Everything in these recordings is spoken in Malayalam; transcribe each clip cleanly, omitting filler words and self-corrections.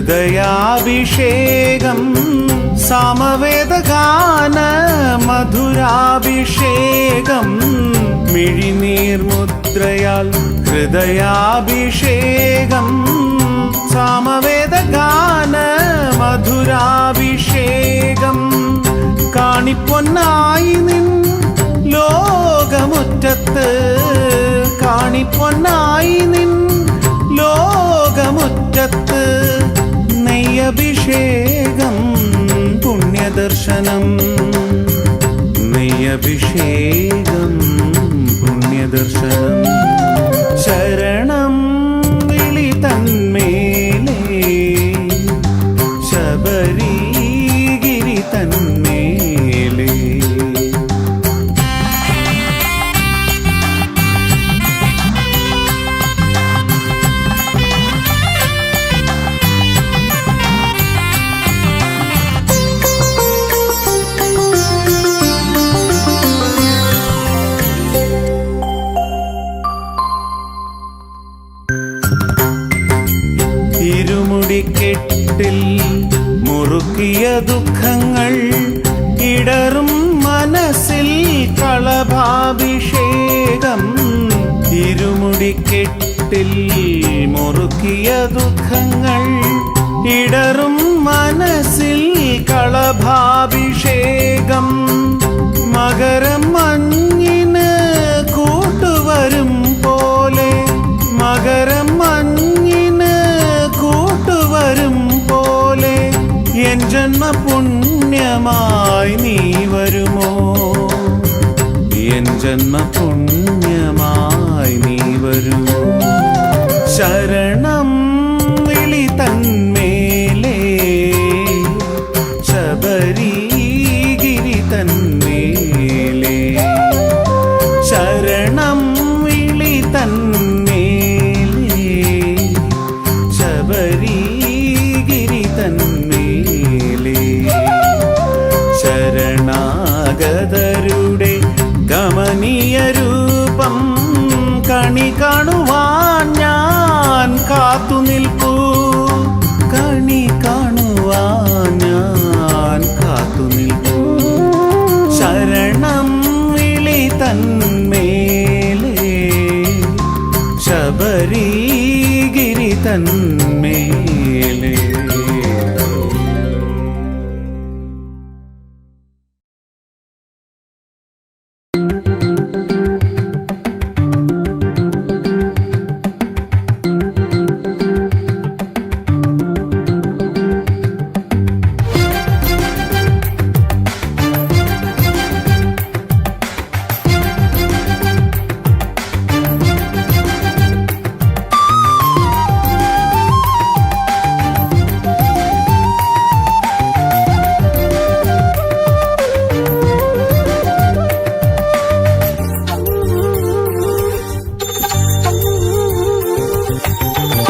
ഹൃദയാഭിഷേകം സാമവേദഗാന മധുരാഭിഷേകം മിഴിനീർമുദ്രയാൽ ഹൃദയാഭിഷേകം സാമവേദഗാന മധുരാഭിഷേകം കാണിപ്പൊന്നായി നിൻ ലോകമുറ്റത്ത് കാണിപ്പൊന്നായി നിൻ ലോകമുറ്റത്ത് നെയ്യഭിഷേകം പുണ്യദർശനം നെയ്യഭിഷേകം പുണ്യദർശനം ശരണം വിളി തന്മേലേ ശബരിഗിരി തന്മേലേ ഇരുമുടിക്കെട്ടിൽ മുറുക്കിയ ദുഃഖങ്ങൾ ഇടറും മനസ്സിൽ കളഭാഭിഷേകം ഇരുമുടിക്കെട്ടിൽ മുറുക്കിയ ദുഃഖങ്ങൾ ഇടറും മനസ്സിൽ കളഭാഭിഷേകം മകരം മഞ്ഞിന് കൂട്ടുവരും പോലെ മകരം മഞ്ഞിന് കൂട്ടുവരും പോലെ എൻ ജന്മപുണ്യമായി നീ വരുമോ എൻ ജന്മപുണ്യമായി നീ വരുമോ ശരണം വിളി തന്മേലേ ശബരിഗിരി തന്മേലേ ശരണം വിളി തന്മേലേ ശബരിഗിരി തന്മേലേ ശരണാഗതരുടെ ഗമനീയ രൂപം കണി കാണുവാൻ ഞാൻ കാത്തു നിൽപ്പൂ കണി കാണുവാൻ ഞാൻ കാത്തു നിൽപ്പൂ ശരണം വിളി തന്മേലേ ശബരിഗിരി തന്മേലേ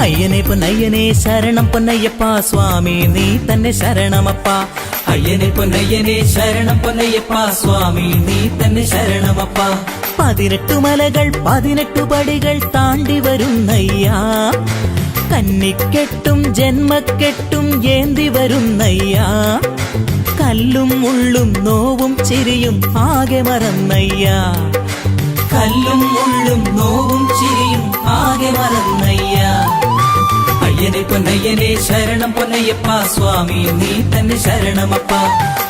അയ്യനെ പൊന്നയ്യനെ ശരണം പൊന്നയ്യപ്പ സ്വാമി നീ തന്നെ ശരണമപ്പ അയ്യനെ പൊന്നയ്യനെ ശരണം പൊന്നയ്യപ്പ സ്വാമി നീ തന്നെ ശരണമപ്പ 18 മലകൾ 18 പടികൾ താണ്ടി വരുന്നയ്യാ കന്നിക്കെട്ടും ജന്മക്കെട്ടും ഏന്തി വരുന്നയ്യാ കല്ലും മുള്ളും നോവും ചിരിയും ആകെ മറന്നയ്യാ കല്ലും മുള്ളും നോവും ചിരിയും ആകെ മറന്നയ്യാ അയ്യനെ പൊന്നയ്യനെ ശരണം പൊന്നയ്യപ്പ സ്വാമി നീ തന്നെ ശരണമപ്പ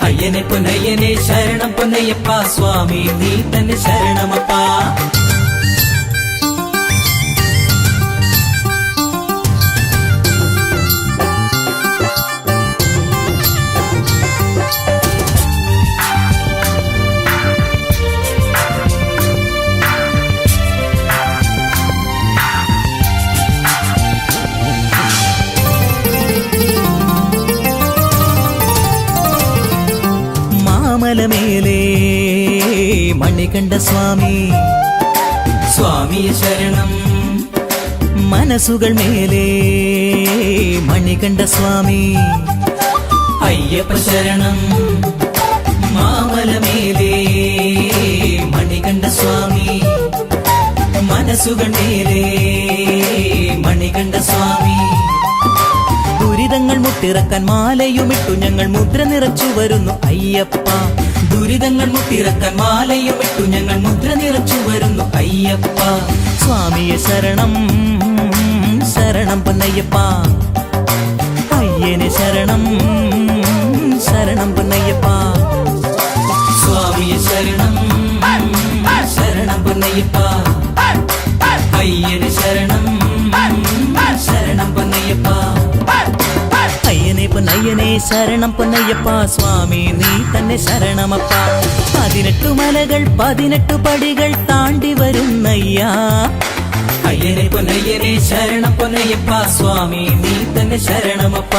അയ്യനെ പൊന്നയ്യനെ ശരണം പൊന്നയ്യപ്പ സ്വാമി നീ തന്നെ ശരണമപ്പ മാമലമേലേ മണികണ്ഠ സ്വാമി സ്വാമിയെ ശരണം മനസ്സുകൾ മേലേ മണികണ്ഠ സ്വാമി അയ്യപ്പ ശരണം മാമലമേലേ മണികണ്ഠ സ്വാമി മനസ്സുകൾ മേലേ മണികണ്ഠ സ്വാമി ദുരിതങ്ങൾ മുട്ടിറക്കാൻ മാലയുമിട്ടു ഞങ്ങൾ മുദ്ര നിറച്ചു വരുന്നു അയ്യപ്പ. ദുരിതങ്ങൾ മുട്ടിറക്കാൻ മാലയുമിട്ടു ഞങ്ങൾ മുദ്ര നിറച്ചു വരുന്നു അയ്യപ്പ. സ്വാമിയെ ശരണം ശരണം പൊന്നയ്യപ്പ. അയ്യനെ ശരണം ശരണം പൊന്നയ്യപ്പ. സ്വാമിയെ ശരണം ശരണം പൊന്നയ്യപ്പ. അയ്യനെ ശരണം ശരണം പൊന്നയ്യപ്പ. അയ്യനെ പൊന്നയ്യനെ ശരണം പൊന്നയ്യപ്പ. സ്വാമി നീ തന്നെ ശരണമപ്പ. 18 മലകൾ 18 പടികൾ താണ്ടി വരുന്നയ്യ. അയ്യനെ പൊന്നയ്യനെ ശരണം പൊന്നയ്യപ്പ. സ്വാമി നീ തന്നെ ശരണമപ്പ.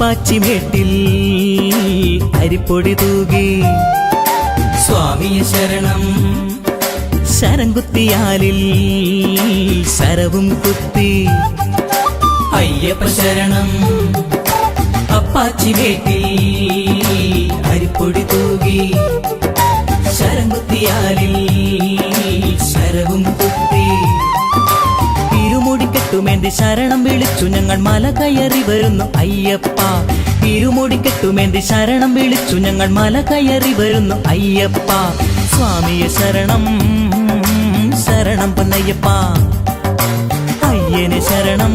പാച്ചിമേട്ടിൽ അരിപ്പൊടി തൂകി സ്വാമിയെ ശരണം. ശരംകുത്തിയാലിൽ ശരവും കുത്തി അയ്യപ്പ ശരണം. അപ്പാച്ചിമേട്ടിൽ അരിപ്പൊടി തൂകി ശരംകുത്തിയാലിൽ ശരവും കുത്തി ഇരുമുടിക്കെട്ടുമേന്തി ശരണം വിളിച്ചു ഞങ്ങൾ മല കയറി വരുന്നു അയ്യപ്പ. ഇരുമുടിക്കെട്ടുമേന്തി ശരണം വിളിച്ചു ഞങ്ങൾ മല കയറി വരുന്നു അയ്യപ്പ. സ്വാമിയെ ശരണം ശരണം പൊന്നയ്യപ്പ. അയ്യനെ ശരണം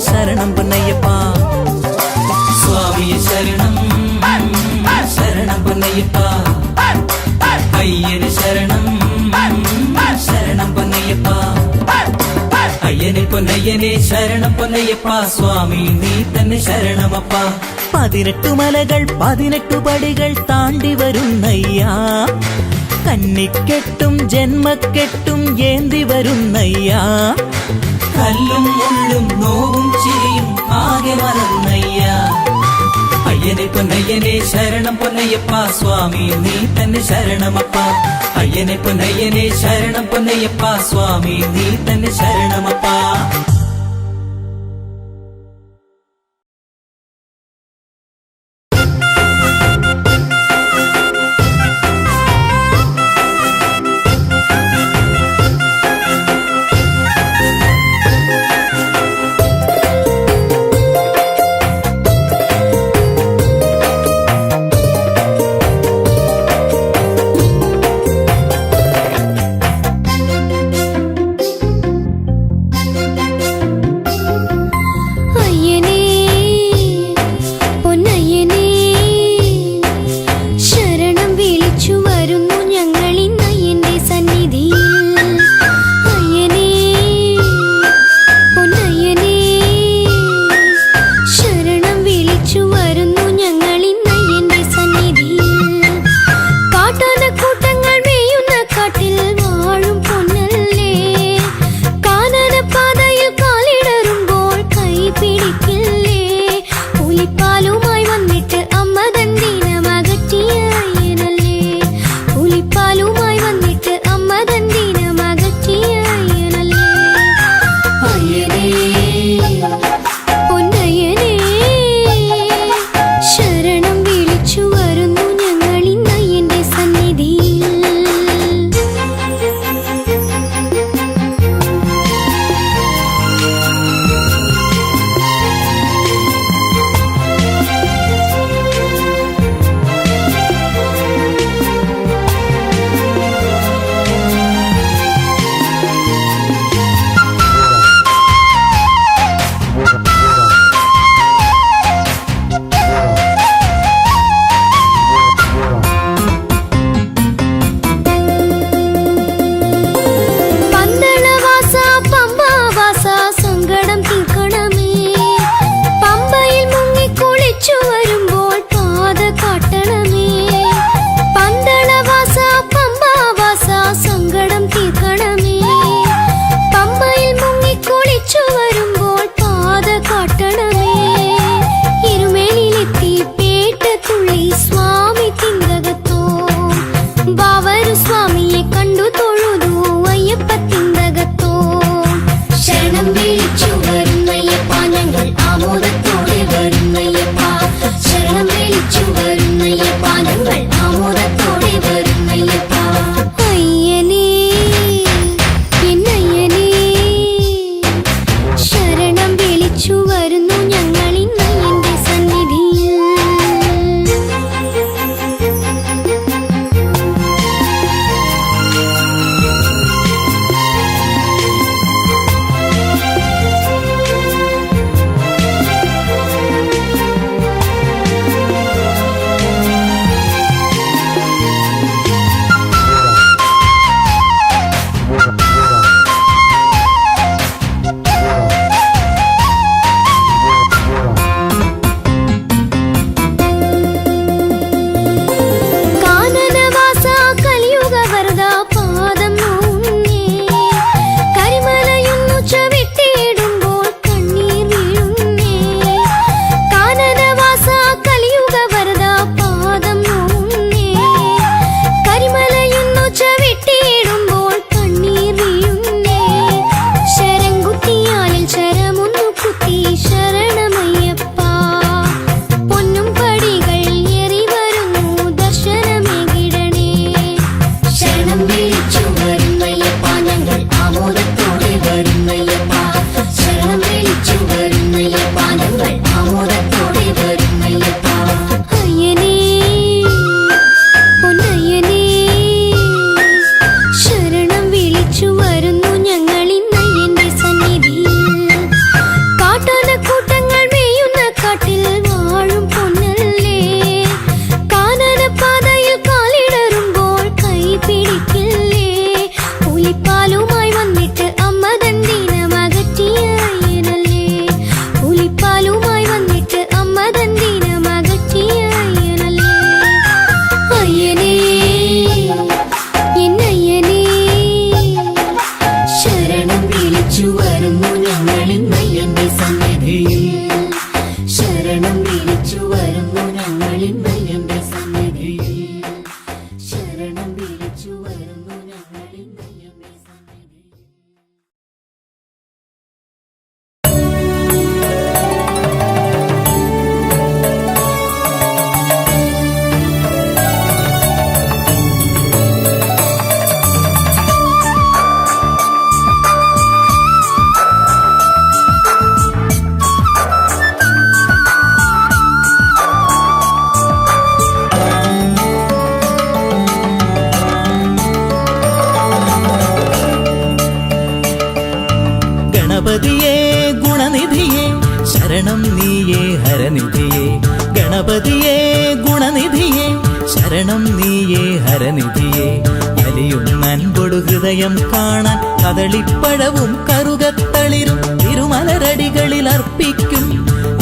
ശരണം പൊന്നയ്യപ്പ. സ്വാമിയെ ശരണം ശരണം പൊന്നയ്യപ്പ. അയ്യനെ ശരണം ശരണം പൊന്നയ്യപ്പ. അയ്യനെ പൊന്നയ്യനെ ശരണം പൊന്നയ്യപ്പ. സ്വാമി നീ തന്നെ ശരണമപ്പ. 18 മലകൾ 18 പടികൾ താണ്ടി വരുന്നയ്യ. കന്നിക്കെട്ടും ജന്മക്കെട്ടും ഏന്തി വരുന്നയ്യ. കല്ലും മുള്ളും നോവും ചിരിയും ആകെ മറന്നയ്യ. അയ്യനെ പൊന്നയ്യനെ ശരണം പൊന്നയ്യപ്പ. സ്വാമി നീ തന്നെ ശരണമപ്പ. അയ്യനെ പൊന്നയ്യനെ ശരണം പൊന്നയ്യപ്പ. സ്വാമി നീ തന്നെ ശരണമപ്പ. സ്വാമിയെ കണ്ടു തൊഴുതു അയ്യപ്പത്തിന്തകത്തോ. ശരണം വിളിച്ചു വരുന്നയ്യപ്പ ഞങ്ങൾ ആമോദത്തോടെ വരുന്നയ്യപ്പ. ശരണം വിളിച്ചു വരുന്നയ്യപ്പ ഞങ്ങൾ ആമോദത്തോടെ വരുന്നയ്യപ്പ. അയ്യനേ എന്നയ്യനേ ശരണം വിളിച്ചു വരുന്നു ഞങ്ങൾ ഇന്നയ്യന്റെ സന്നിധിയിൽ. കാനനവാസ കലിയുഗ വരദ പാദം നൂന്നേ. കരിമലയൊന്നു ചവിട്ടിയിടുമ്പോൾ കണ്ണീർ വീഴുന്നേ. കാനനവാസ കലിയുഗ വരദ പാദം നൂന്നേ. കരിമലയൊന്നു ചവിട്ടിയിടുമ്പോൾ കണ്ണീർ വീഴുന്നേ. ശരംകുത്തിയാലിൽ ശരമൊന്നു കുത്തി ശരണമയ്യപ്പ. പൊന്നും പടികൾ ഏറി വരുന്നു ദർശനമേകിടണേ. ശരണം വിളിച്ചു വരുന്നയ്യപ്പ ഞങ്ങൾ ആമോദത്തോടെ വരുന്നയ്യപ്പ. ശരണം വിളിച്ചു വരുന്നയ്യപ്പ ഞങ്ങൾ ആമോദത്തോടെ വരുന്നയ്യപ്പ. അയ്യനേ പൊന്നയ്യനേ ശരണം വിളിച്ചു വരുന്നു ഞങ്ങൾ ഇന്നയ്യന്റെ സന്നിധിയിൽ. കാട്ടാനക്കൂട്ടങ്ങൾ മേയുന്ന കാട്ടിൽ വാഴും പൊന്നല്ലേ. കാനനപാതയിൽ കാലിടറുമ്പോൾ കൈ പിടിക്കില്ലേ. പുലിപ്പാലുമായി വന്നിട്ട് അമ്മ ദന്തീനമകറ്റിയ അയ്യനല്ലേ. പുലിപ്പാലുമായി വന്നിട്ട് അമ്മ ദന്തീനമകറ്റിയ അയ്യനല്ലേ. അയ്യനേ എന്നയ്യനേ ശരണം വിളിച്ചു വരുന്നു ഞങ്ങൾ ഇന്നയ്യന്റെ സന്നിധിയിൽ. ശരണം വിളിച്ചു വരുന്നു ഞങ്ങൾ ഇന്നയ്യന്റെ സന്നിധിയിൽ. ശരണം വിളിച്ചു വരുന്നു ഞങ്ങൾ ഇന്നയ്യന്റെ സന്നിധിയിൽ. ഗണപതിയേ ഗുണനിധിയേ ശരണം നീയേ ഹരനിധിയേ. ഗണപതിയേ ഗുണനിധിയേ ശരണം നീയേ ഹരനിധിയേ. അലിയും അൻപൊടു ഹൃദയം കാണാൻ കദളിപ്പഴവും കറുകത്തളിരും തിരുമലരടികളിൽ അർപ്പിക്കും.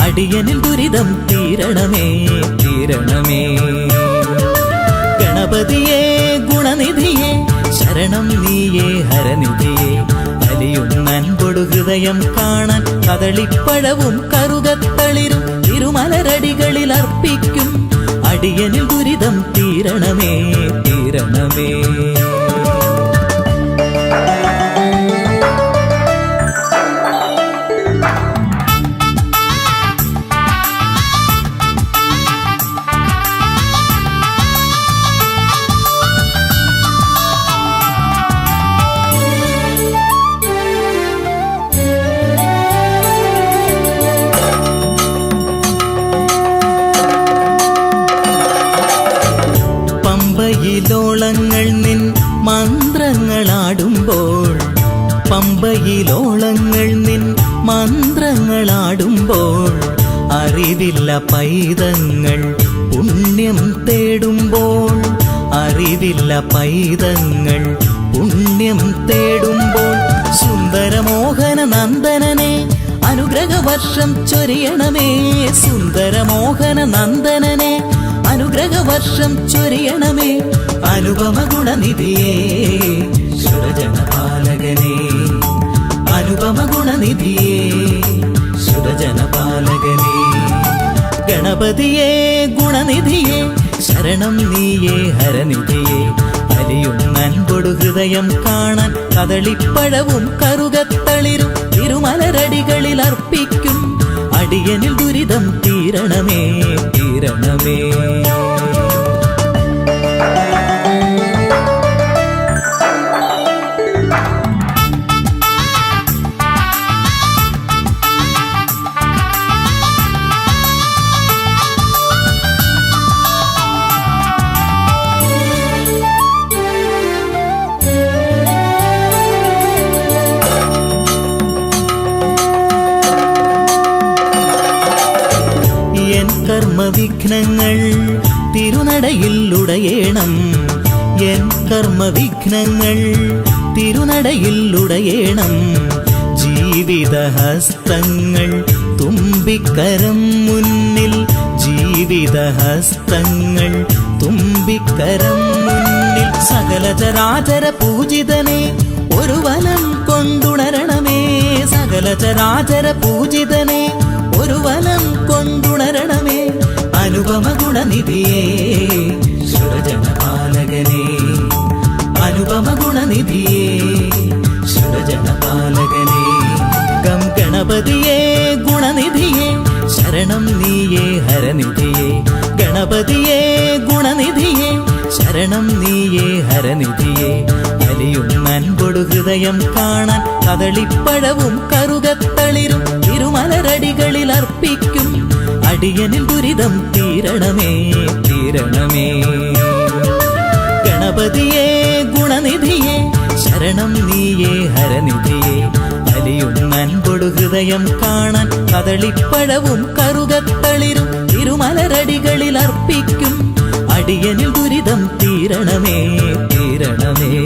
അടിയനിൽ ദുരിതം തീരണമേ തീരണമേ. ഗണപതിയേ ഗുണനിധിയേ ശരണം നീയേ ഹരനിധിയേ. അലിയും അൻപൊടു ഹൃദയം കാണാൻ കദളിപ്പഴവും കറുകത്തളിരും തിരുമലരടികളിൽ അർപ്പിക്കും. അടിയനിൽ ദുരിതം തീരണമേ തീരണമേ. പമ്പയിലോളങ്ങൾ നിൻ മന്ത്രങ്ങളാടുമ്പോൾ. പമ്പയിലോളങ്ങൾ നിൻ മന്ത്രങ്ങളാടുമ്പോൾ. അറിവില്ല പൈതങ്ങൾ പുണ്യം തേടുമ്പോൾ. അറിവില്ല പൈതങ്ങൾ പുണ്യം തേടുമ്പോൾ. സുന്ദരമോഹന നന്ദനനെ അനുഗ്രഹവർഷം ചൊരിയണമേ. സുന്ദരമോഹന നന്ദനനെ അനുഗ്രഹവർഷം ചൊരിയണമേ. അനുപമ ഗുണനിധിയേ സുരജനപാലകനേ. അനുപമ ഗുണനിധിയേ സുരജനപാലകനേ. ഗണപതിയേ ഗുണനിധിയേ ശരണം നീയേ ഹരനിധിയേ. അലിയും നൻപൊടു ഹൃദയം കാണാൻ കദളിപ്പഴവും കറുകത്തളിരും തിരുമലരടികളിൽ അർപ്പിക്കും. അടിയനിൽ ദുരിതം തീരണമേ തീരണമേ. കർമ്മവിഘ്നങ്ങൾ തിരുനടയിൽ ഉടയേണം. എൻ കർമ്മവിഘ്നങ്ങൾ തിരുനടയിൽ ഉടയേണം. ജീവിതഹസ്തങ്ങൾ തുമ്പിക്കരം മുന്നിൽ, ജീവിതഹസ്തങ്ങൾ തുമ്പിക്കരം മുന്നിൽ. സകല ചരാചര പൂജിതനെ ഒരു വനം കൊണ്ടുണരണമേ. സകല ചരാചര പൂജിതനെ ഒരു വനം കൊണ്ടുണരണമേ. അനുപമ ഗുണനിധിയേ സുരജനപാലകനേ. അനുപമ ഗുണനിധിയേ സുരജനപാലകനേ. ഗം ഗണപതിയേ ഗുണനിധിയേ ശരണം നീയേ ഹരനിധിയേ. ഗണപതിയേ ഗുണനിധിയേ ശരണം നീയേ ഹരനിധിയേ. അലിയും നൻപൊടു ഹൃദയം കാണാൻ കദളിപ്പഴവും കറുകത്തളിരും തിരുമലരടികളിൽ അർപ്പിക്കും. അടിയനിൽ ദുരിതം തീരണമേ തീരണമേ. ഗണപതിയേ ഗുണനിധിയേ ശരണം നീയേ ഹരനിധിയേ. അലിയും നൻപൊടു ഹൃദയം കാണാൻ കദളിപ്പഴവും കറുകത്തളിരും തിരുമലരടികളിൽ അർപ്പിക്കും. അടിയനിൽ ദുരിതം തീരണമേ തീരണമേ.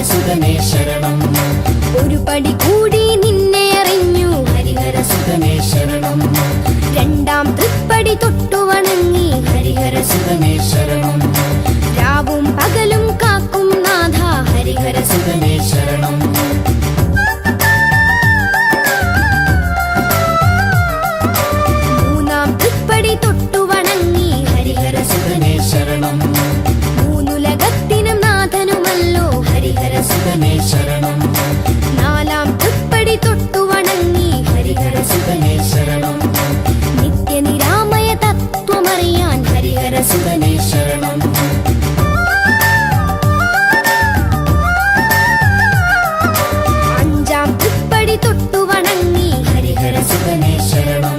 സുതനേ ശരണം. ഒരു പടി കൂടി നിന്നെ അറിഞ്ഞു ഹരിഹര സുതനേ ശരണം. രണ്ടാം തൃപ്പടി തൊട്ടു വണങ്ങി ഹരിഹര സുതനേ ശരണം. രാവും പകലും കാക്കും നാഥ ഹരിഹര സുതനേ ശരണം. മൂന്നാം തൃപ്പടി തൊട്ടു വണങ്ങി ഹരിഹര സുതനേ ശരണം. മൂന്നുലകത്തിനും നാഥനുമല്ലോ ഹരിഹര സുതനേ ശരണം. നാലാം തൃപ്പടി തൊട്ടു വണങ്ങി ഹരിഹര സുതനേ ശരണം. നിത്യനിരാമയ തത്വമറിയാൻ ഹരിഹര സുതനേ ശരണം. അഞ്ചാം തൃപ്പടി തൊട്ടു വണങ്ങി ഹരിഹര സുതനേ ശരണം.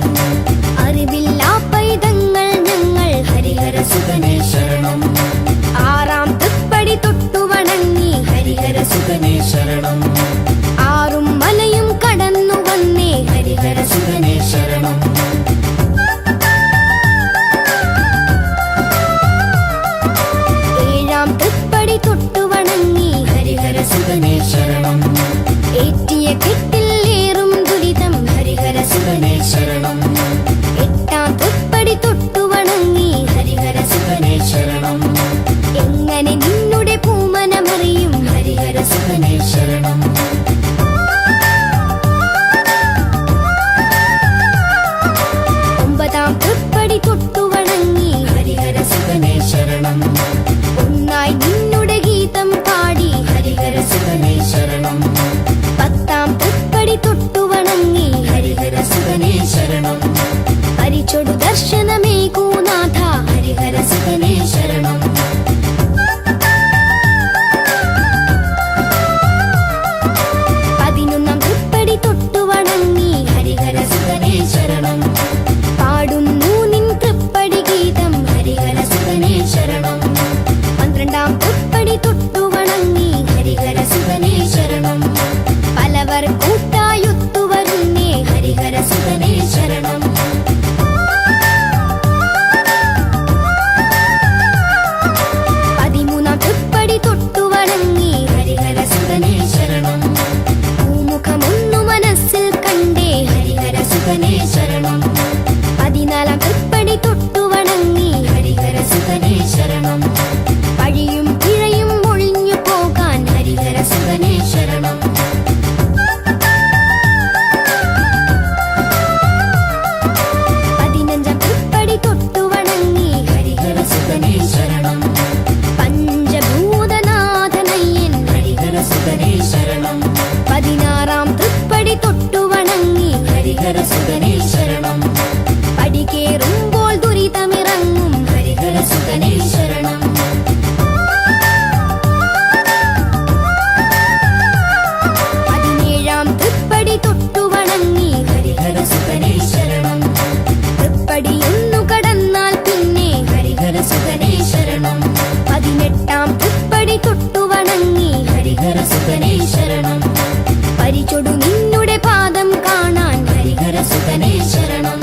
അറിവില്ലാ പൈതങ്ങൾ ഞങ്ങൾ ഹരിഹര സുതനേ ശരണം. ആറാം തൃപ്പടി തൊട്ടു വണങ്ങി ഹരിഹര സുതനേ ശരണം. ആറും മലയും കടന്നു വന്നേ ഹരിഹര സുതനേ ശരണം. ഏഴാം തൃപ്പടി തൊട്ടു വണങ്ങി ഹരിഹര സുതനേ ശരണം. ഏറ്റിയ കെട്ടിലേറും ദുരിതം ഹരിഹര സുതനേ ശരണം. എട്ടാം തൃപ്പടി തൊട്ടു വണങ്ങി ഹരിഹര സുതനേ ശരണം. എങ്ങനെ നിന്നുടെ പൂമനമറിയും ഹരിഹര സുതനേ ശരണം. ഒമ്പതാം തൃപ്പടി തൊട്ടു വണങ്ങി ഹരിഹര സുതനേ ശരണം. ഒന്നായി നിന്നുടെ ഗീതം പാടി ഹരിഹര സുതനേ ശരണം. പത്താം തൃപ്പടി തൊട്ടു വണങ്ങി ഹരിഹര സുതനേ ശരണം. പരിചൊടു ദർശനമേകൂ നാഥ ഹരിഹര സുതനേ ശരണം. പതിനൊന്നാം തൃപ്പടി തൊട്ടു വണങ്ങി ഹരിഹര സുതനേ ശരണം. പാടുന്നു നിൻ തൃപ്പടി ഗീതം ഹരിഹര സുതനേ ശരണം. പന്ത്രണ്ടാം തൃപ്പടി തൊട്ടു വണങ്ങി ഹരിഹര സുതനേ ശരണം. പലവർ കൂട്ടായൊത്തു വരുന്നേ ഹരിഹര സുതനേ ശരണം. പതിമൂന്നാം തൃപ്പടി തൊട്ടു വണങ്ങി ഹരിഹര സുതനേ ശരണം. പൂമുഖമൊന്നു മനസ്സിൽ കണ്ടേ ഹരിഹര സുതനേ ശരണം. പതിനാലാം തൃപ്പടി തൊട്ടു വണങ്ങി ഹരിഹര സുതനേ ശരണം. പഴിയും പിഴയും ഒഴിഞ്ഞു പോകാൻ ഹരിഹര സുതനേ ശരണം. പതിനഞ്ചാം തൃപ്പടി തൊട്ടു വണങ്ങി ഹരിഹര സുതനേ ശരണം. പഞ്ചഭൂതനാഥനയ്യൻ ഹരിഹര സുതനേ ശരണം. പതിനാറാം തൃപ്പടി തൊട്ടു വണങ്ങി ഹരിഹര സുതനേ ശരണം. പടികേറുമ്പോൾ ദുരിതമിറങ്ങും ഹരിഹര സുതനേ ശരണം. പതിനേഴാം തൃപ്പടി തൊട്ടു വണങ്ങി ഹരിഹര സുതനേ ശരണം. തൃപ്പടിയൊന്നു കടന്നാൽ പിന്നെ ഹരിഹര സുതനേ ശരണം. പതിനെട്ടാം തൃപ്പടി തൊട്ടു വണങ്ങി ഹരിഹര സുതനേ ശരണം. പരിചൊടു നിന്നുടെ പാദം കാണാൻ ഹരിഹര സുതനേ ശരണം.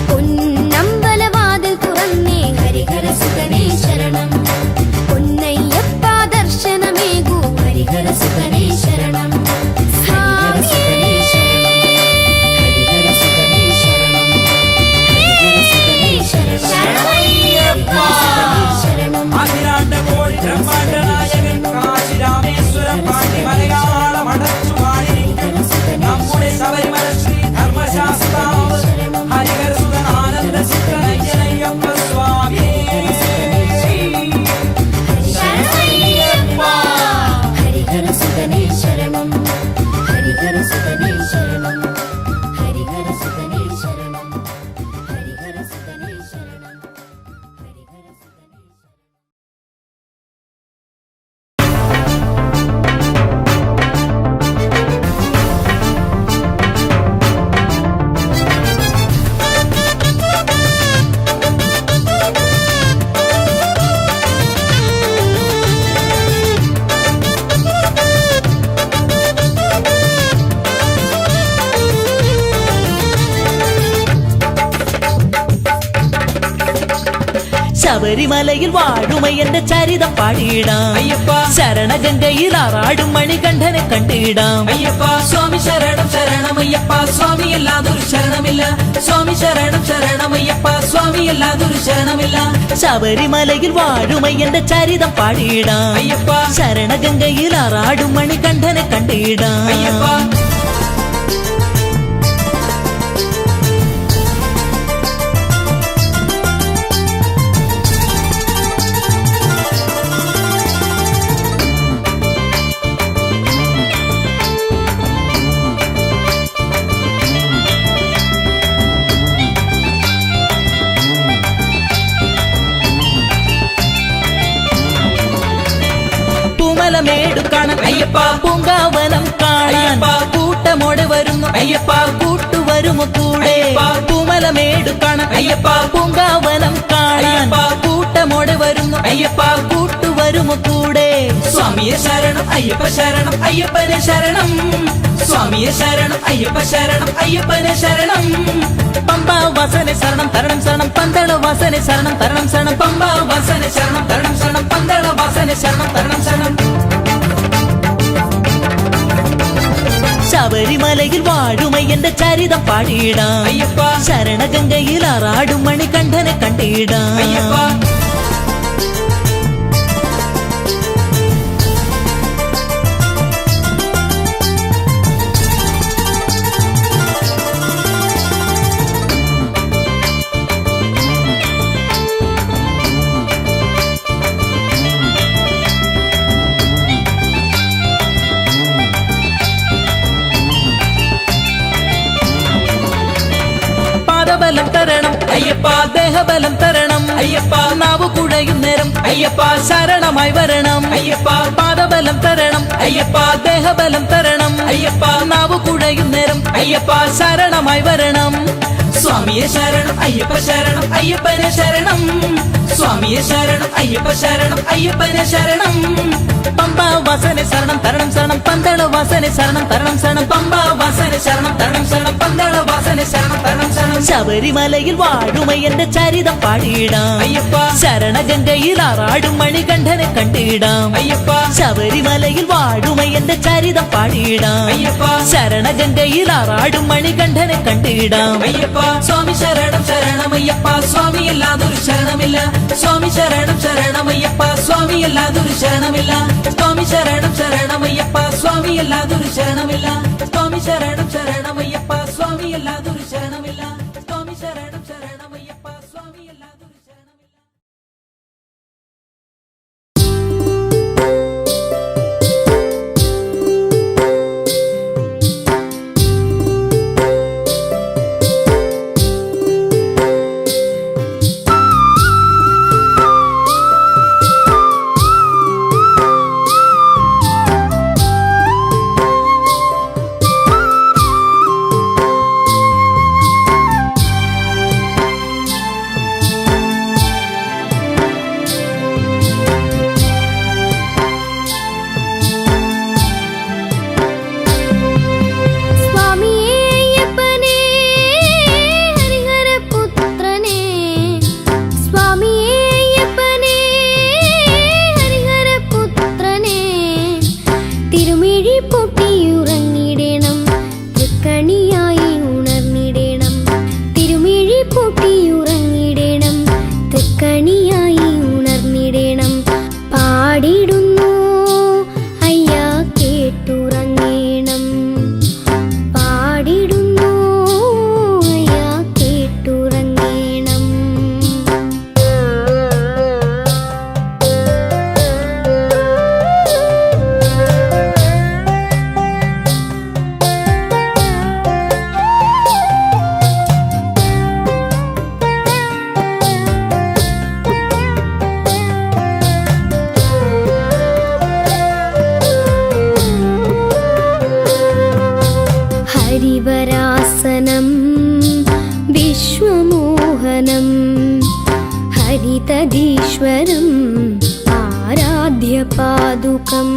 പൊന്നമ്പലവാതിൽ തുറന്നേ ഹരിഹര സുതനേ ശരണം. പൊന്നയ്യപ്പ ദർശനമേകൂ ഹരിഹര സുതനേ ശരണം. ഹരിഹര സുതനേ ശരണം. ഹരിഹര സുതനേ ശരണം. ഹരിഹര സുതനേ ശരണം. അഖിലാണ്ട കോടി ബ്രഹ്മാണ്ട നായകൻ കാശി രാമേശ്വരം പാണ്ഡിമലയ ശബരിമലയിൽ വാഴുമയ്യന്റെ ചരിതം പാടിയിടാം അയ്യപ്പ ശരണഗംഗയിൽ ആറാടും മണികണ്ഠനെ കണ്ടിടാം അയ്യപ്പ സ്വാമി ശരണം ശരണമയ്യപ്പ സ്വാമി അല്ലാതൊരു ശരണമില്ല സ്വാമി ശരണം ശരണമയ്യപ്പ സ്വാമി അല്ലാതൊരു ശരണമില്ല ശബരിമലയിൽ വാഴുമയ്യന്റെ ചരിതം പാടിയിടാം അയ്യപ്പ ശരണഗംഗയിൽ ആറാടും മണികണ്ഠനെ കണ്ടിടാം അയ്യപ്പ പൂമലമേടു കാണാൻ അയ്യപ്പ പൂങ്കാവനം കാണാൻ അയ്യപ്പ കൂട്ടമോടെ വരുന്നു അയ്യപ്പ കൂട്ടുവരുമോ കൂടെ അയ്യപ്പ പൂമലമേടു കാണാൻ അയ്യപ്പ പൂങ്കാവനം കാണാൻ അയ്യപ്പ കൂട്ടമോടെ വരുന്നു അയ്യപ്പ കൂട്ടുവരുമോ കൂടെ സ്വാമിയെ ശരണം അയ്യപ്പ ശരണം അയ്യപ്പനെ ശരണം സ്വാമിയെ ശരണം അയ്യപ്പ ശരണം അയ്യപ്പനെ ശരണം പമ്പാ വാസനെ ശരണം തരണം ശരണം പന്തള വാസനെ ശരണം തരണം ശരണം പമ്പ വാസന ശരണം തരണം ശരണം പന്തള വാസന ശരണം തരണം ശരണം ശബരിമലയിൽ വാഴുമയ്യന്റെ ചരിതം പാടിയിടാം അയ്യപ്പ ശരണഗംഗയിൽ ആറാടും മണികണ്ഠനെ കണ്ടിടാം അയ്യപ്പ പാദബലം തരണം അയ്യപ്പ ദേഹബലം തരണം അയ്യപ്പ നാവു കുഴയും നേരം അയ്യപ്പ ശരണമായി വരണം അയ്യപ്പ പാദബലം തരണം അയ്യപ്പ ദേഹബലം തരണം അയ്യപ്പ നാവു കുഴയും നേരം അയ്യപ്പ ശരണമായി വരണം സ്വാമിയെ ശരണം അയ്യപ്പ ശരണം അയ്യപ്പനെ ശരണം സ്വാമിയെ ശരണം അയ്യപ്പ ശരണം അയ്യപ്പനെ ശരണം പമ്പാ വാസനെ ശരണം തരണം ശരണം പന്തള വാസനെ ശരണം തരണം ശരണം പമ്പ വാസന ശരണം തരണം ശരണം പന്തള വാസന ശരണം തരണം ശരണം ശബരിമലയിൽ വാഴുമയ്യന്റെ ചരിതം പാടിയിടാം അയ്യപ്പ ശരണഗംഗയിൽ ആറാടും മണികണ്ഠനെ കണ്ടിടാം അയ്യപ്പ ശബരിമലയിൽ വാഴുമയ്യന്റെ ചരിതം പാടിയിടാം അയ്യപ്പ ശരണഗംഗയിൽ ആറാടും മണികണ്ഠനെ കണ്ടിടാം അയ്യപ്പ സ്വാമി ശരണം ശരണമയ്യപ്പ സ്വാമി അല്ലാതൊരു ശരണമില്ല സ്വാമി ശരണം ശരണമയ്യപ്പ സ്വാമി അല്ലാതൊരു ശരണമില്ല സ്വാമി ശരണം ശരണമയ്യപ്പ സ്വാമി അല്ലാതൊരു ശരണമില്ല സ്വാമി ശരണം ശരണമയ്യപ്പ സ്വാമി അല്ലാതൊരു ശരണമില്ല സ്വാമി ശരണം ശരണമയ്യപ്പ സ്വാമി അല്ലാതൊരു ശരണമില്ല ഹരിവരാസനം വിശ്വമോഹനം ഹരിതദീശ്വരം ആരാധ്യപാദുകം